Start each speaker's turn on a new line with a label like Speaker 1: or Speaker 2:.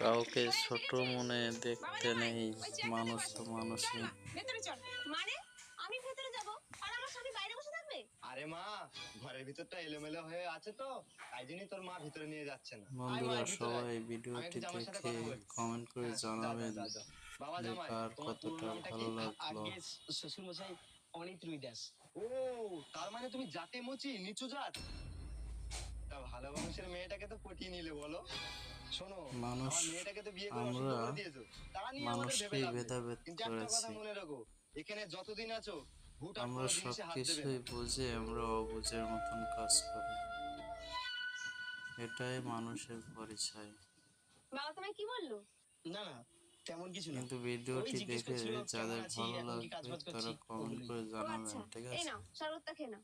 Speaker 1: কাউকে ছোট মনে দেখতে নেই, মানুষ তো মানুষই।
Speaker 2: ভেতরে চল। মানে আমি ভেতরে যাব আর আমার স্বামী বাইরে বসে থাকবে?
Speaker 3: আরে মা, ঘরের ভিতরটা এলোমেলো হয়ে আছে তো, তাই জন্যই তোর মা ভিতরে নিয়ে যাচ্ছে না। আয় মা,
Speaker 1: বন্ধুরা
Speaker 3: ভিতরে আয়।
Speaker 1: সবাই
Speaker 3: আমি একটু
Speaker 1: ভিডিওটি
Speaker 3: জামার সাথে
Speaker 1: দেখে
Speaker 3: কথা বলি।
Speaker 1: কমেন্ট করে
Speaker 3: হ্যাঁ, যা যা
Speaker 1: জানাবেন
Speaker 3: যা যা। বাবা
Speaker 1: যে
Speaker 3: জামাই,
Speaker 1: কার
Speaker 3: তোমার পুরো
Speaker 1: কতটা
Speaker 3: নামটা কি?
Speaker 1: ভালো লাগলো।
Speaker 4: আগে শ্বশুর মশাই অনিত রুই দাস।
Speaker 3: ও, তার মানে তুমি জাতে মুচি, নিচু জাত। তা ভালো মানুষের মেয়েটাকে তো পটিয়ে নিলে বলো। শোনো,
Speaker 1: মানুষ,
Speaker 3: আমার মেয়েটাকে তো বিয়ে করে অসুস্থ
Speaker 1: আমরা
Speaker 3: করে দিয়েছো, তা নিয়ে আমাদের ভেবে
Speaker 1: মানুষকেই
Speaker 3: লাভ নেই।
Speaker 1: ভেদাভেদ
Speaker 3: কিন্তু একটা কথা
Speaker 1: করেছি।
Speaker 3: মনে রাখো, এখানে যতদিন আছো হুটহাট
Speaker 1: আমরা
Speaker 3: কোনো
Speaker 1: সব
Speaker 3: জিনিসে হাত দেবে না।
Speaker 1: কিছুই বুঝে আমরা অবুঝের মতন কাজ করি, এটাই মানুষের পরিচয়।
Speaker 2: বাবা তোমায় কি বললো?
Speaker 4: না না, তেমন কিছু না।
Speaker 1: কিন্তু
Speaker 4: ওই
Speaker 1: ভিডিওটি
Speaker 4: জিজ্ঞেস
Speaker 1: দেখে
Speaker 4: করছিল কেমন
Speaker 1: যাদের
Speaker 4: আছি,
Speaker 1: ভালো
Speaker 4: এখন কি কাজ
Speaker 1: লাগবে
Speaker 4: বাজ
Speaker 1: তারা
Speaker 4: করছি,
Speaker 1: কমেন্ট
Speaker 4: ওগুলোই।
Speaker 1: করে
Speaker 2: ও আচ্ছা,
Speaker 1: জানাবেন, ঠিক
Speaker 2: এই
Speaker 1: আছে?
Speaker 2: নাও শরবতটা খেয়ে নাও।